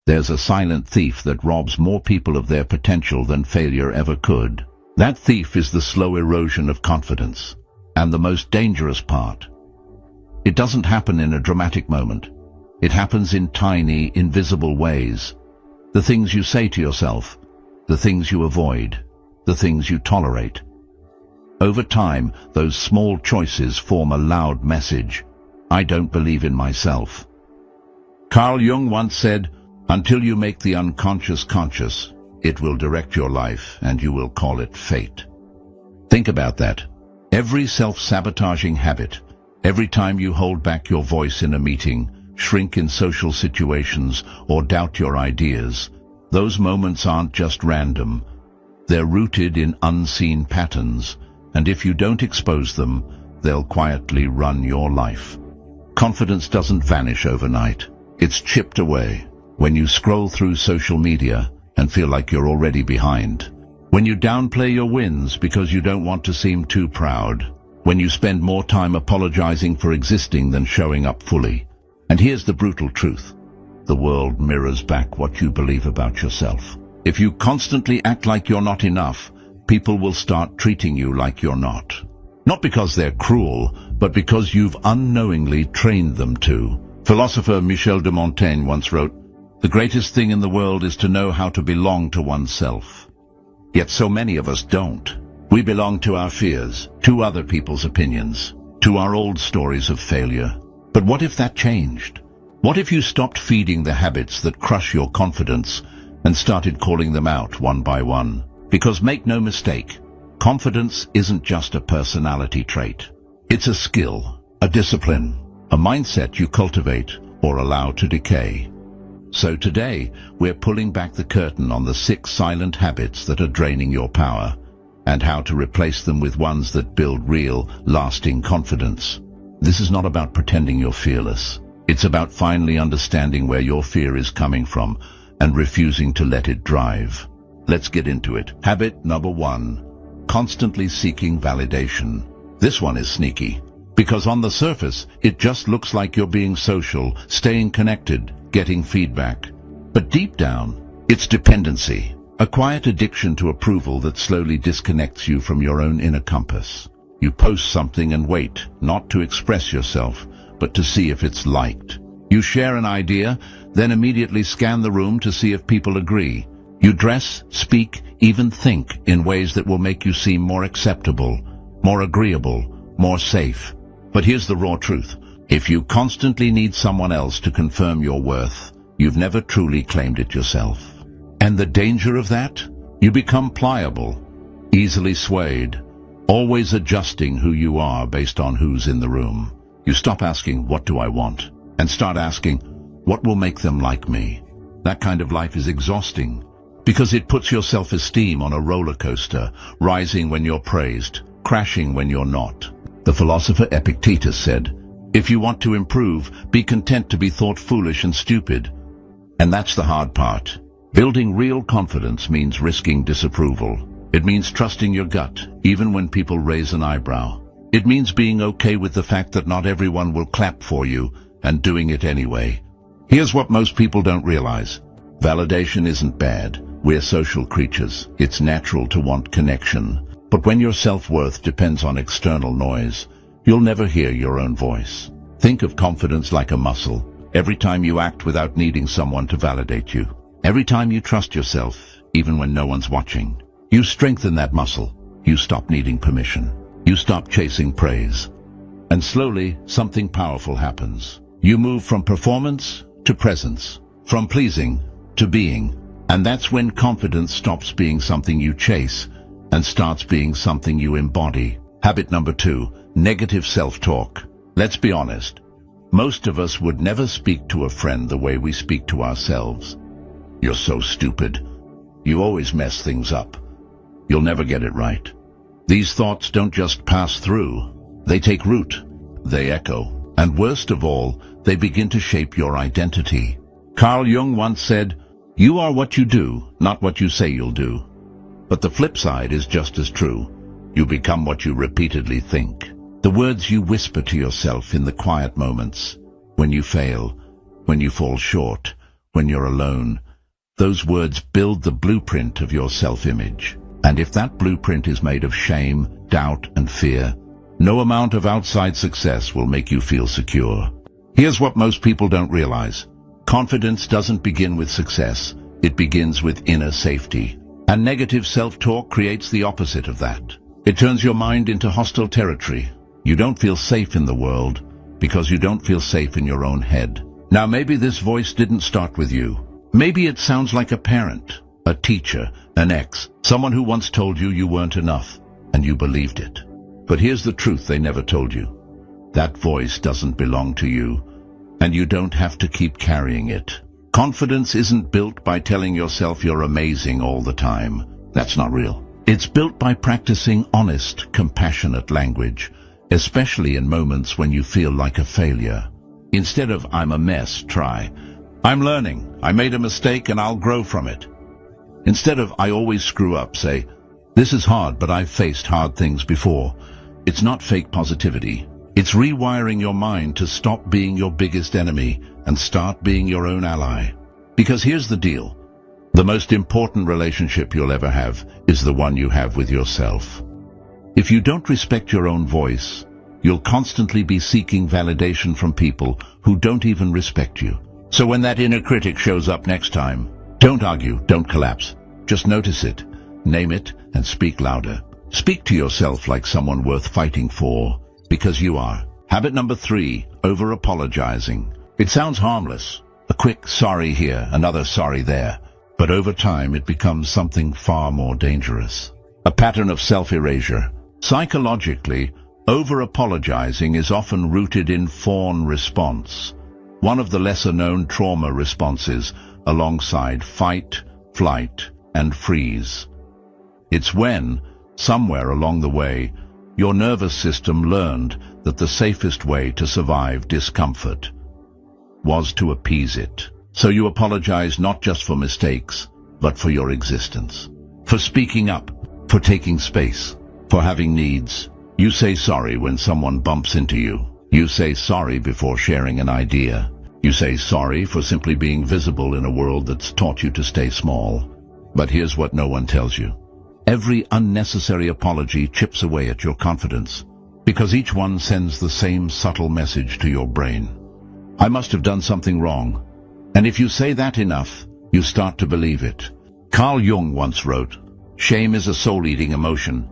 There's a silent thief that robs more people of their potential than failure ever could. That thief is the slow erosion of confidence. And the most dangerous part, it doesn't happen in a dramatic moment. It happens in tiny, invisible ways. The things you say to yourself, the things you avoid, the things you tolerate. Over time, those small choices form a loud message. I don't believe in myself. Carl Jung once said, "Until you make the unconscious conscious, it will direct your life and you will call it fate." Think about that. Every self-sabotaging habit, every time you hold back your voice in a meeting, shrink in social situations, or doubt your ideas, those moments aren't just random. They're rooted in unseen patterns, and if you don't expose them, they'll quietly run your life. Confidence doesn't vanish overnight. It's chipped away when you scroll through social media and feel like you're already behind. When you downplay your wins because you don't want to seem too proud. When you spend more time apologizing for existing than showing up fully. And here's the brutal truth. The world mirrors back what you believe about yourself. If you constantly act like you're not enough, people will start treating you like you're not. Not because they're cruel, but because you've unknowingly trained them to. Philosopher Michel de Montaigne once wrote, "The greatest thing in the world is to know how to belong to oneself." Yet so many of us don't. We belong to our fears, to other people's opinions, to our old stories of failure. But what if that changed? What if you stopped feeding the habits that crush your confidence and started calling them out one by one? Because make no mistake, confidence isn't just a personality trait. It's a skill, a discipline, a mindset you cultivate or allow to decay. So today, we're pulling back the curtain on the 6 silent habits that are draining your power, and how to replace them with ones that build real, lasting confidence. This is not about pretending you're fearless. It's about finally understanding where your fear is coming from and refusing to let it drive. Let's get into it. Habit number 1, constantly seeking validation. This one is sneaky, because on the surface, it just looks like you're being social, staying connected, getting feedback. But deep down, it's dependency, a quiet addiction to approval that slowly disconnects you from your own inner compass. You post something and wait, not to express yourself, but to see if it's liked. You share an idea, then immediately scan the room to see if people agree. You dress, speak, even think in ways that will make you seem more acceptable, more agreeable, more safe. But here's the raw truth. If you constantly need someone else to confirm your worth, you've never truly claimed it yourself. And the danger of that? You become pliable, easily swayed, always adjusting who you are based on who's in the room. You stop asking, "What do I want?" and start asking, "What will make them like me?" That kind of life is exhausting, because it puts your self-esteem on a roller coaster, rising when you're praised, crashing when you're not. The philosopher Epictetus said, "If you want to improve, be content to be thought foolish and stupid." And that's the hard part. Building real confidence means risking disapproval. It means trusting your gut, even when people raise an eyebrow. It means being okay with the fact that not everyone will clap for you, and doing it anyway. Here's what most people don't realize. Validation isn't bad. We're social creatures. It's natural to want connection. But when your self-worth depends on external noise, you'll never hear your own voice. Think of confidence like a muscle. Every time you act without needing someone to validate you, every time you trust yourself, even when no one's watching, you strengthen that muscle. You stop needing permission. You stop chasing praise. And slowly, something powerful happens. You move from performance to presence, from pleasing to being. And that's when confidence stops being something you chase and starts being something you embody. Habit number 2, negative self-talk. Let's be honest. Most of us would never speak to a friend the way we speak to ourselves. "You're so stupid. You always mess things up. You'll never get it right." These thoughts don't just pass through. They take root. They echo. And worst of all, they begin to shape your identity. Carl Jung once said, "You are what you do, not what you say you'll do." But the flip side is just as true. You become what you repeatedly think. The words you whisper to yourself in the quiet moments, when you fail, when you fall short, when you're alone, those words build the blueprint of your self-image. And if that blueprint is made of shame, doubt, and fear, no amount of outside success will make you feel secure. Here's what most people don't realize. Confidence doesn't begin with success. It begins with inner safety. And negative self-talk creates the opposite of that. It turns your mind into hostile territory. You don't feel safe in the world because you don't feel safe in your own head. Now maybe this voice didn't start with you. Maybe it sounds like a parent, a teacher, an ex, someone who once told you you weren't enough, and you believed it. But here's the truth they never told you. That voice doesn't belong to you, and you don't have to keep carrying it. Confidence isn't built by telling yourself you're amazing all the time. That's not real. It's built by practicing honest, compassionate language, especially in moments when you feel like a failure. Instead of "I'm a mess," try "I'm learning, I made a mistake and I'll grow from it." Instead of "I always screw up," say "This is hard, but I've faced hard things before." It's not fake positivity. It's rewiring your mind to stop being your biggest enemy and start being your own ally. Because here's the deal. The most important relationship you'll ever have is the one you have with yourself. If you don't respect your own voice, you'll constantly be seeking validation from people who don't even respect you. So when that inner critic shows up next time, don't argue, don't collapse. Just notice it, name it, and speak louder. Speak to yourself like someone worth fighting for, because you are. Habit number 3, over-apologizing. It sounds harmless. A quick sorry here, another sorry there. But over time it becomes something far more dangerous. A pattern of self-erasure. Psychologically, over-apologizing is often rooted in fawn response, one of the lesser-known trauma responses alongside fight, flight, and freeze. It's when, somewhere along the way, your nervous system learned that the safest way to survive discomfort was to appease it. So you apologize not just for mistakes, but for your existence. For speaking up, for taking space, for having needs. You say sorry when someone bumps into you. You say sorry before sharing an idea. You say sorry for simply being visible in a world that's taught you to stay small. But here's what no one tells you. Every unnecessary apology chips away at your confidence, because each one sends the same subtle message to your brain. I must have done something wrong. And if you say that enough, you start to believe it. Carl Jung once wrote, "Shame is a soul-eating emotion,"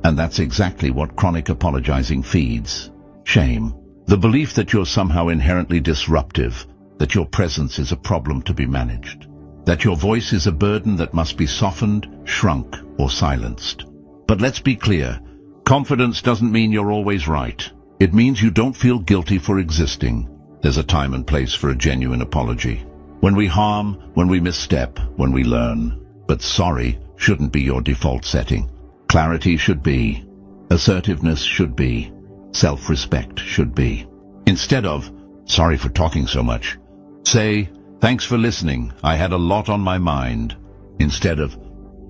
and that's exactly what chronic apologizing feeds. Shame. The belief that you're somehow inherently disruptive, that your presence is a problem to be managed, that your voice is a burden that must be softened, shrunk, or silenced. But let's be clear, confidence doesn't mean you're always right. It means you don't feel guilty for existing. There's a time and place for a genuine apology. When we harm, when we misstep, when we learn. But sorry shouldn't be your default setting. Clarity should be. Assertiveness should be. Self-respect should be. Instead of, "Sorry for talking so much," say, "Thanks for listening. I had a lot on my mind." Instead of,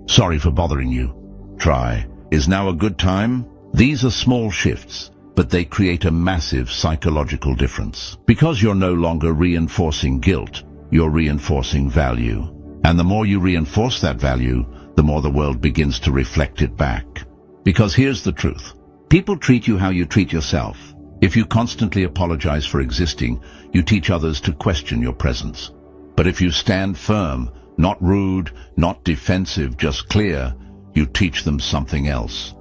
"Sorry for bothering you," try, "Is now a good time?" These are small shifts, but they create a massive psychological difference. Because you're no longer reinforcing guilt, you're reinforcing value. And the more you reinforce that value, the more the world begins to reflect it back. Because here's the truth. People treat you how you treat yourself. If you constantly apologize for existing, you teach others to question your presence. But if you stand firm, not rude, not defensive, just clear, you teach them something else.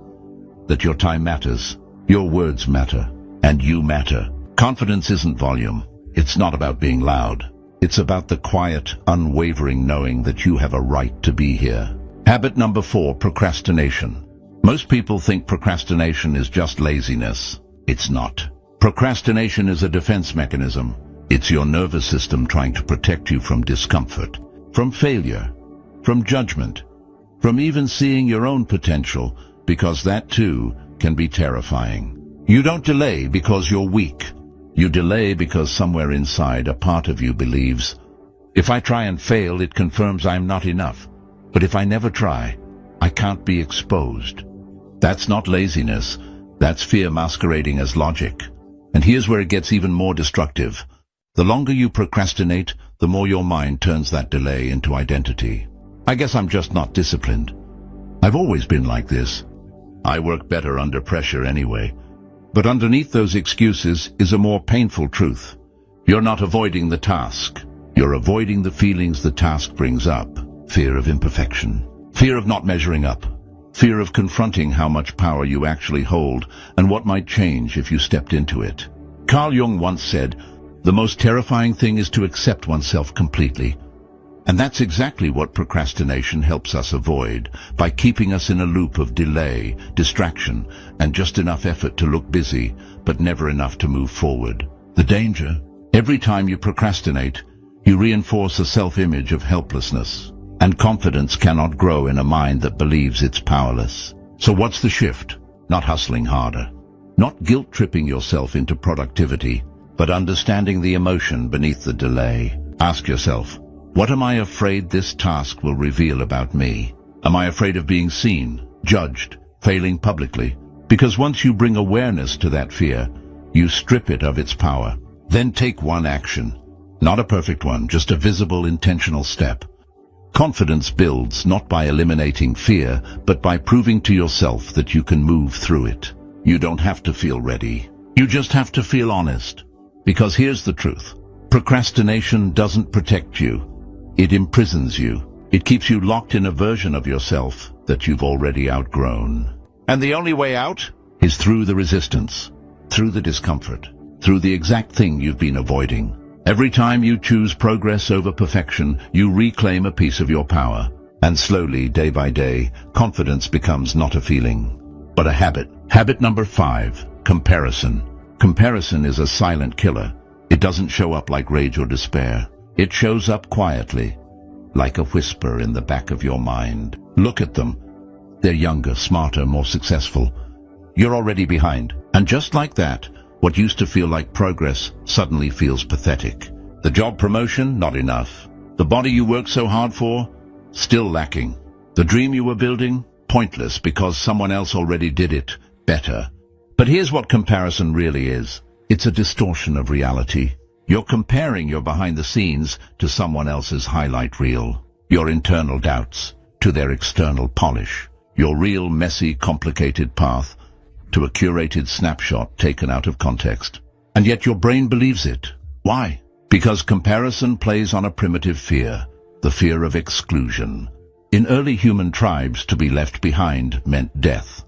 That your time matters, your words matter, and you matter. Confidence isn't volume. It's not about being loud. It's about the quiet, unwavering knowing that you have a right to be here. Habit number 4, procrastination. Most people think procrastination is just laziness. It's not. Procrastination is a defense mechanism. It's your nervous system trying to protect you from discomfort, from failure, from judgment, from even seeing your own potential, because that too can be terrifying. You don't delay because you're weak. You delay because somewhere inside a part of you believes, if I try and fail, it confirms I'm not enough. But if I never try, I can't be exposed. That's not laziness. That's fear masquerading as logic. And here's where it gets even more destructive. The longer you procrastinate, the more your mind turns that delay into identity. I guess I'm just not disciplined. I've always been like this. I work better under pressure anyway. But underneath those excuses is a more painful truth. You're not avoiding the task. You're avoiding the feelings the task brings up. Fear of imperfection. Fear of not measuring up. Fear of confronting how much power you actually hold and what might change if you stepped into it. Carl Jung once said, "The most terrifying thing is to accept oneself completely." And that's exactly what procrastination helps us avoid, by keeping us in a loop of delay, distraction, and just enough effort to look busy, but never enough to move forward. The danger? Every time you procrastinate, you reinforce a self-image of helplessness. And confidence cannot grow in a mind that believes it's powerless. So what's the shift? Not hustling harder. Not guilt-tripping yourself into productivity, but understanding the emotion beneath the delay. Ask yourself, what am I afraid this task will reveal about me? Am I afraid of being seen, judged, failing publicly? Because once you bring awareness to that fear, you strip it of its power. Then take one action. Not a perfect one, just a visible, intentional step. Confidence builds not by eliminating fear, but by proving to yourself that you can move through it. You don't have to feel ready. You just have to feel honest. Because here's the truth. Procrastination doesn't protect you. It imprisons you. It keeps you locked in a version of yourself that you've already outgrown. And the only way out is through the resistance, through the discomfort, through the exact thing you've been avoiding. Every time you choose progress over perfection, you reclaim a piece of your power. And slowly, day by day, confidence becomes not a feeling, but a habit. Habit number 5, comparison. Comparison is a silent killer. It doesn't show up like rage or despair. It shows up quietly, like a whisper in the back of your mind. Look at them. They're younger, smarter, more successful. You're already behind. And just like that, what used to feel like progress suddenly feels pathetic. The job promotion, not enough. The body you worked so hard for, still lacking. The dream you were building, pointless because someone else already did it better. But here's what comparison really is. It's a distortion of reality. You're comparing your behind the scenes to someone else's highlight reel. Your internal doubts to their external polish. Your real, messy, complicated path to a curated snapshot taken out of context. And yet your brain believes it. Why? Because comparison plays on a primitive fear, the fear of exclusion. In early human tribes, to be left behind meant death.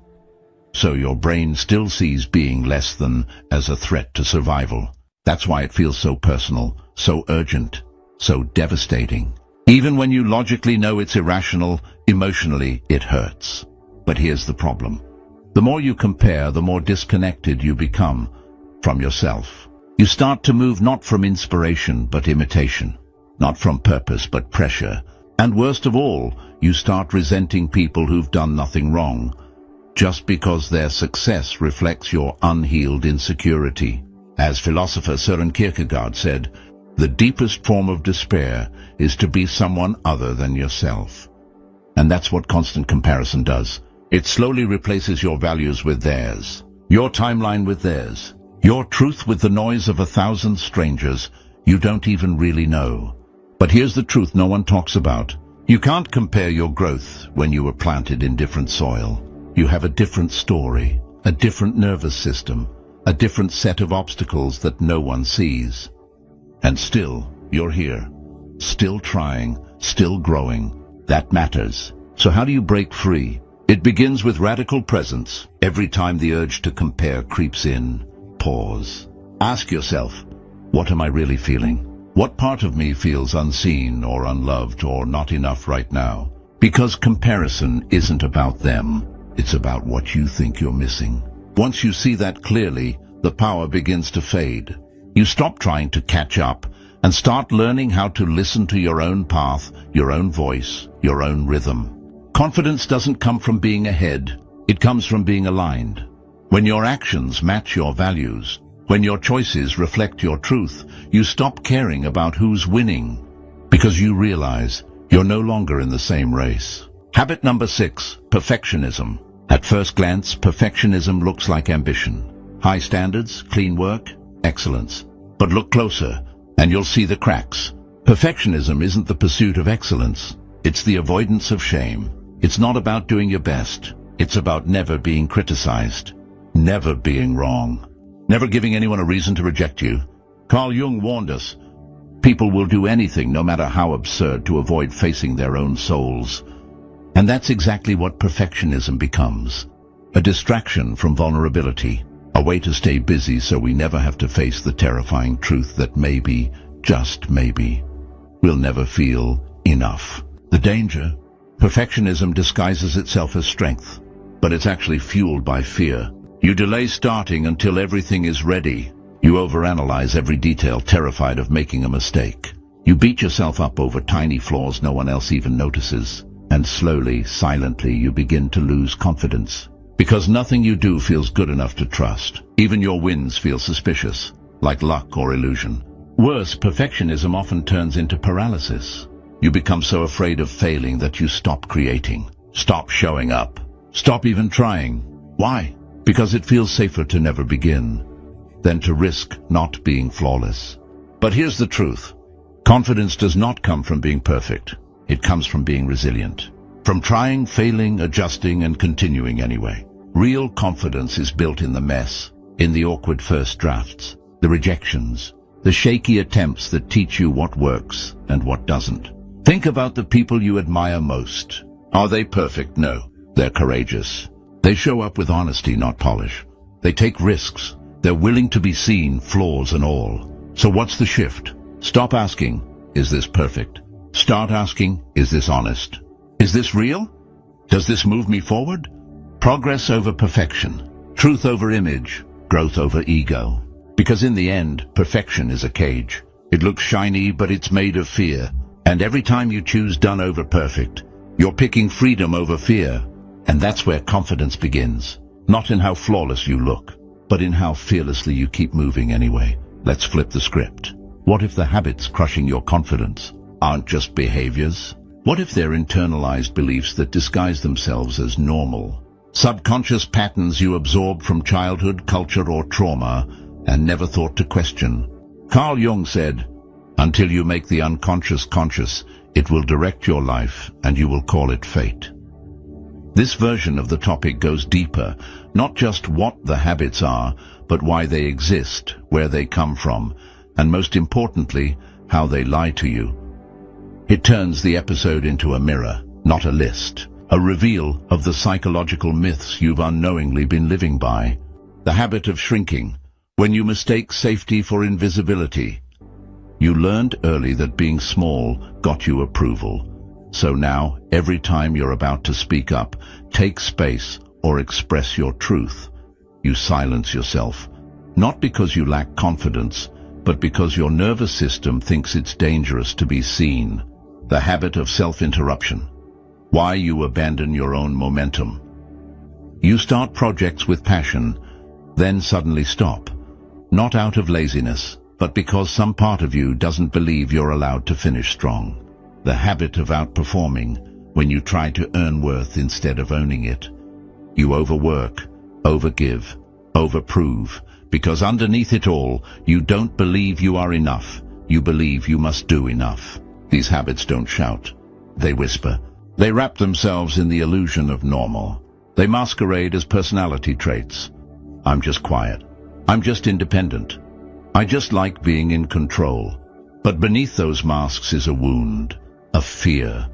So your brain still sees being less than as a threat to survival. That's why it feels so personal, so urgent, so devastating. Even when you logically know it's irrational, emotionally it hurts. But here's the problem. The more you compare, the more disconnected you become from yourself. You start to move not from inspiration but imitation, not from purpose but pressure. And worst of all, you start resenting people who've done nothing wrong, just because their success reflects your unhealed insecurity. As philosopher Søren Kierkegaard said, the deepest form of despair is to be someone other than yourself. And that's what constant comparison does. It slowly replaces your values with theirs, your timeline with theirs, your truth with the noise of 1,000 strangers you don't even really know. But here's the truth no one talks about. You can't compare your growth when you were planted in different soil. You have a different story, a different nervous system, a different set of obstacles that no one sees. And still, you're here, still trying, still growing. That matters. So how do you break free? It begins with radical presence. Every time the urge to compare creeps in, pause. Ask yourself, what am I really feeling? What part of me feels unseen or unloved or not enough right now? Because comparison isn't about them. It's about what you think you're missing. Once you see that clearly, the power begins to fade. You stop trying to catch up and start learning how to listen to your own path, your own voice, your own rhythm. Confidence doesn't come from being ahead. It comes from being aligned. When your actions match your values, when your choices reflect your truth, you stop caring about who's winning, because you realize you're no longer in the same race. Habit number 6, perfectionism. At first glance, perfectionism looks like ambition. High standards, clean work, excellence. But look closer. and you'll see the cracks. Perfectionism isn't the pursuit of excellence. It's the avoidance of shame. It's not about doing your best. It's about never being criticized, never being wrong, never giving anyone a reason to reject you. Carl Jung warned us, people will do anything, no matter how absurd, to avoid facing their own souls. And that's exactly what perfectionism becomes. A distraction from vulnerability, a way to stay busy so we never have to face the terrifying truth that maybe, just maybe, we'll never feel enough. The danger? Perfectionism disguises itself as strength, but it's actually fueled by fear. You delay starting until everything is ready. You overanalyze every detail, terrified of making a mistake. You beat yourself up over tiny flaws no one else even notices. And slowly, silently, you begin to lose confidence. Because nothing you do feels good enough to trust. Even your wins feel suspicious, like luck or illusion. Worse, perfectionism often turns into paralysis. You become so afraid of failing that you stop creating, stop showing up, stop even trying. Why? Because it feels safer to never begin than to risk not being flawless. But here's the truth. Confidence does not come from being perfect. It comes from being resilient. From trying, failing, adjusting, and continuing anyway. Real confidence is built in the mess, in the awkward first drafts, the rejections, the shaky attempts that teach you what works and what doesn't. Think about the people you admire most. Are they perfect? No. They're courageous. They show up with honesty, not polish. They take risks. They're willing to be seen, flaws and all. So what's the shift? Stop asking, is this perfect? Start asking, is this honest? Is this real? Does this move me forward? Progress over perfection. Truth over image. Growth over ego. Because in the end, perfection is a cage. It looks shiny, but it's made of fear. And every time you choose done over perfect, you're picking freedom over fear. And that's where confidence begins. Not in how flawless you look, but in how fearlessly you keep moving anyway. Let's flip the script. What if the habits crushing your confidence aren't just behaviors? What if they're internalized beliefs that disguise themselves as normal? Subconscious patterns you absorb from childhood, culture, or trauma and never thought to question. Carl Jung said, until you make the unconscious conscious, it will direct your life and you will call it fate. This version of the topic goes deeper, not just what the habits are, but why they exist, where they come from, and most importantly, how they lie to you. It turns the episode into a mirror, not a list, a reveal of the psychological myths you've unknowingly been living by. The habit of shrinking, when you mistake safety for invisibility. You learned early that being small got you approval. So now, every time you're about to speak up, take space, or express your truth, you silence yourself. Not because you lack confidence, but because your nervous system thinks it's dangerous to be seen. The habit of self-interruption. Why you abandon your own momentum. You start projects with passion, then suddenly stop. Not out of laziness, but because some part of you doesn't believe you're allowed to finish strong. The habit of outperforming, when you try to earn worth instead of owning it. You overwork, overgive, overprove, because underneath it all, you don't believe you are enough. You believe you must do enough. These habits don't shout. They whisper. They wrap themselves in the illusion of normal. They masquerade as personality traits. I'm just quiet. I'm just independent. I just like being in control. But beneath those masks is a wound, a fear,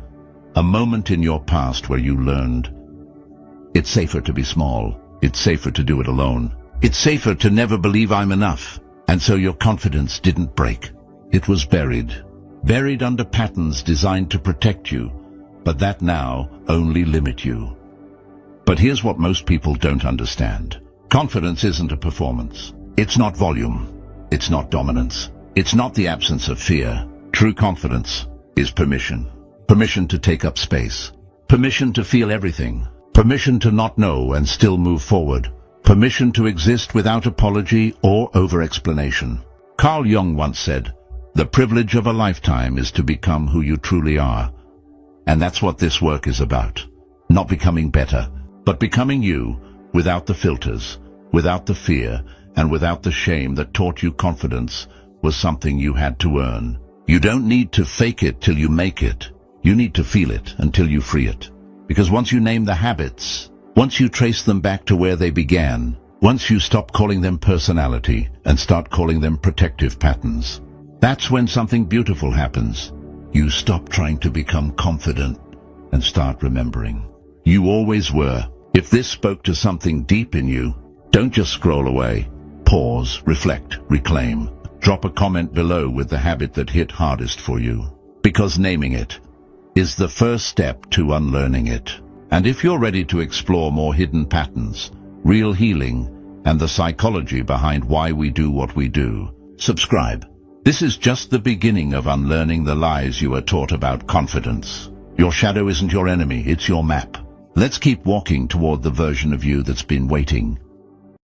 a moment in your past where you learned it's safer to be small. It's safer to do it alone. It's safer to never believe I'm enough. And so your confidence didn't break. It was buried under patterns designed to protect you, but that now only limit you. But here's what most people don't understand. Confidence isn't a performance. It's not volume. It's not dominance. It's not the absence of fear. True confidence is permission. Permission to take up space. Permission to feel everything. Permission to not know and still move forward. Permission to exist without apology or over-explanation. Carl Jung once said, "The privilege of a lifetime is to become who you truly are." And that's what this work is about. Not becoming better, but becoming you, without the filters, without the fear, and without the shame that taught you confidence was something you had to earn. You don't need to fake it till you make it. You need to feel it until you free it. Because once you name the habits, once you trace them back to where they began, once you stop calling them personality and start calling them protective patterns, that's when something beautiful happens. You stop trying to become confident and start remembering. You always were. If this spoke to something deep in you, don't just scroll away. Pause, reflect, reclaim. Drop a comment below with the habit that hit hardest for you. Because naming it is the first step to unlearning it. And if you're ready to explore more hidden patterns, real healing, and the psychology behind why we do what we do, subscribe. This is just the beginning of unlearning the lies you were taught about confidence. Your shadow isn't your enemy, it's your map. Let's keep walking toward the version of you that's been waiting.